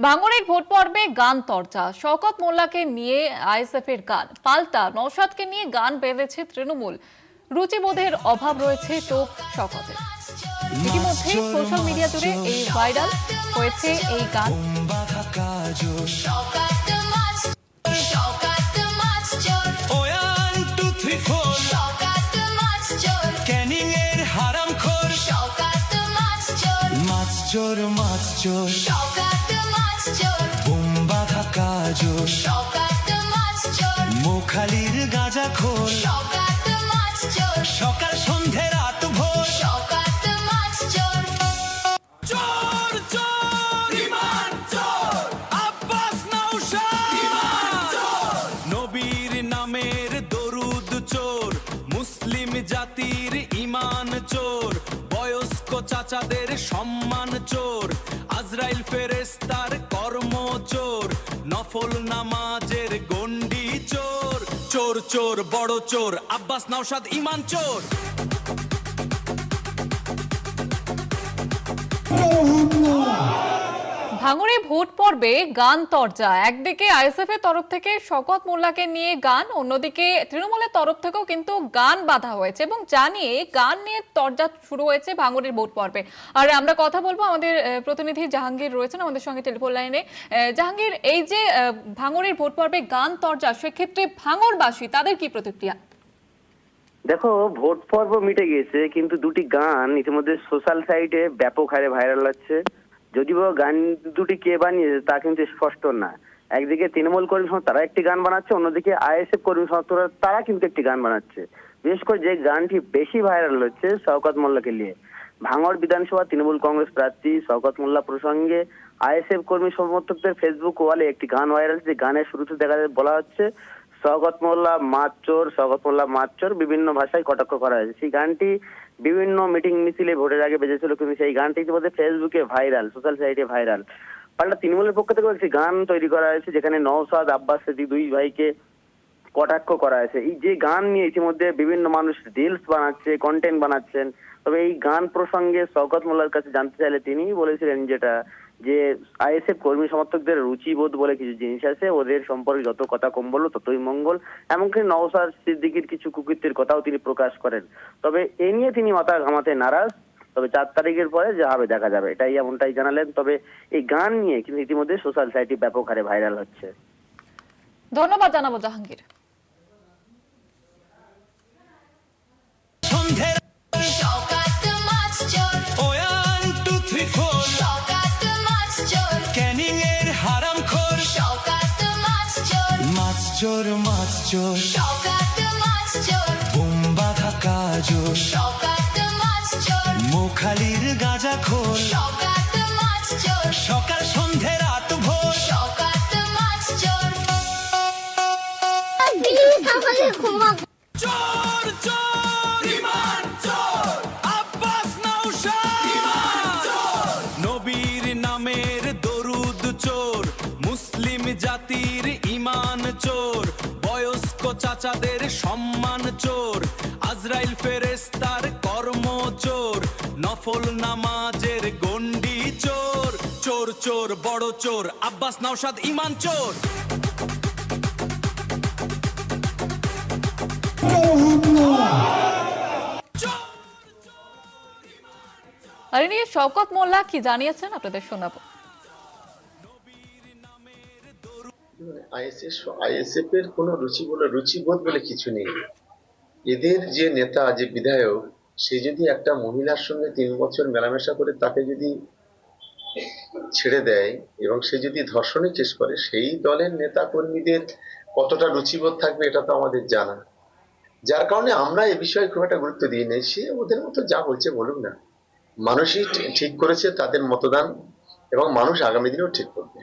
ভাঙড়ের ভোট পর্বে গান চর্চা, শওকত মোল্লাকে নিয়ে আইএসএফ এর গান, পাল্টা নওশাদকে নিয়ে গান বেঁধেছে তৃণমূল। রুচিবোধের অভাব রয়েছে তো শওকতের। ইতিমধ্যে সোশ্যাল মিডিয়া জুড়ে এই ভাইরাল হয়েছে এই গান। মোখালির গাঁজা খোল, সকাল সন্ধে রাত ভোর, চোর চোর ইমান চোর, আব্বাস নওশাদ নবীর নামের দরুদ চোর, মুসলিম জাতির ইমান চোর, বয়স্ক চাচাদের সম্মান চোর, আজরাইল ফেরেশতার কর্ম চোর, নফল নামাজের গন্ডি চোর, চোর চোর বড় চোর, আব্বাস নওশাদ ইমান চোর। ভাঙড়ে ভোট পর্বে গান চর্চা, একদিকে আইএসএফ এর তরফ থেকে শওকত মোল্লাকে নিয়ে গান, অন্যদিকে তৃণমূলের তরফ থেকেও কিন্তু গান বাঁধা হয়েছে এবং জানিয়ে গান নিয়ে চর্চা শুরু হয়েছে ভাঙড়ের ভোট পর্বে। আর আমরা কথা বলবো, আমাদের প্রতিনিধি জাহাঙ্গীর রয়েছেন আমাদের সঙ্গে টেলিফোন লাইনে। জাহাঙ্গীর, এই যে ভাঙড়ের ভোট পর্বে গান চর্চা, সেক্ষেত্রে ভাঙড়বাসী তাদের কি প্রতিক্রিয়া? দেখো, ভোট পর্ব মিটে গিয়েছে, কিন্তু দুটি গান ইতিমধ্যে সোশ্যাল সাইটে ব্যাপক হারে ভাইরাল হচ্ছে। যদিও গান দুটি কে বানিয়েছে তা কিন্তু স্পষ্ট না। একদিকে তৃণমূল কর্মী সংস্থা তারা একটি গান বানাচ্ছে, অন্যদিকে আইএসএফ কর্মী সংস্থা তারা কিন্তু একটি গান বানাচ্ছে। বিশেষ করে যে গানটি বেশি ভাইরাল হচ্ছে শওকত মোল্লাকে নিয়ে। ভাঙড় বিধানসভা তৃণমূল কংগ্রেস প্রার্থী শওকত মোল্লা প্রসঙ্গে আইএসএফ কর্মী সমর্থকদের ফেসবুক ওয়ালে একটি গান ভাইরাল। যে গানের শুরুতে বলা হচ্ছে শওকত মোল্লা মাছ চোর, শওকত মোল্লা মাছ চোর, বিভিন্ন ভাষায় কটাক্ষ করা হয়েছে। সেই গানটি বিভিন্ন মিটিং মিছিলে ভোটের আগে বেজেছিল, কিন্তু সেই গানটি ইতিমধ্যে ফেসবুকে ভাইরাল, সোশ্যাল সাইটে ভাইরাল। পাল্টা তৃণমূলের পক্ষ থেকে একটি গান তৈরি করা হয়েছে যেখানে নওশাদ আব্বাস দুই ভাইকে কটাক্ষ করা হয়েছে। এই যে গান নিয়ে ইতিমধ্যে বিভিন্ন মানুষ রিলস বানাচ্ছে, কন্টেন্ট বানাচ্ছেন। তবে এই গান প্রসঙ্গে শওকত মোল্লার কাছে জানতে চাইলে তিনি বলেছিলেন যে আইএসএফ কর্মী সমর্থকদের রুচিবোধ বলে কিছু জিনিস আছে, ওদের সম্পর্কে যত কথা কম বললো ততই মঙ্গল। এমনকি নওশাদ সিদ্দিকীর কিছু কুকীর্তির কথাও তিনি প্রকাশ করেন। তবে এ নিয়ে তিনি মাথা ঘামাতে নারাজ। তবে 4 তারিখের পরে যা হবে দেখা যাবে, এমনটাই জানালেন। তবে এই গান নিয়ে কিন্তু ইতিমধ্যে সোশ্যাল সাইটে ব্যাপক হারে ভাইরাল হচ্ছে। ধন্যবাদ জানাবো জাহাঙ্গীর। চোর মাছ চোর, বোম্বা ঢাকা জোর, মোখালির গাঁজা খোল, সকাল সন্ধে রাত ভোর, চোর চোর ইমান চোর, আব্বাস নওশাদ নবীর নামের দরুদ চোর, মুসলিম জাতির ইমান চোর, বয়স্ক চাচাদের সম্মান চোর, আজরাইল ফেরেশতার কর্ম চোর, নফল নামাজের গন্ডি চোর, চোর চোর বড় চোর, আব্বাস নওশাদ ইমান চোর। আর নিয়ে শওকত মোল্লা কি জানিয়েছেন আপনাদের শোনাবো। আইএসএফ এর কোনো রুচিবোধ বলে কিছু নেই। এদের যে নেতা, যে বিধায়ক, সে যদি একটা মহিলার সঙ্গে 3 বছর মেলামেশা করে তাকে যদি ছেড়ে দেয় এবং সে যদি ধর্ষণে কেস করে, সেই দলের নেতা কর্মীদের কতটা রুচিবোধ থাকবে এটা তো আমাদের জানা। যার কারণে আমরা এ বিষয়ে খুব একটা গুরুত্ব দিই নাই। সে ওদের মতো যা বলছে বলুক না, মানুষই ঠিক করেছে তাদের মতদান, এবং মানুষ আগামী দিনেও ঠিক করবে।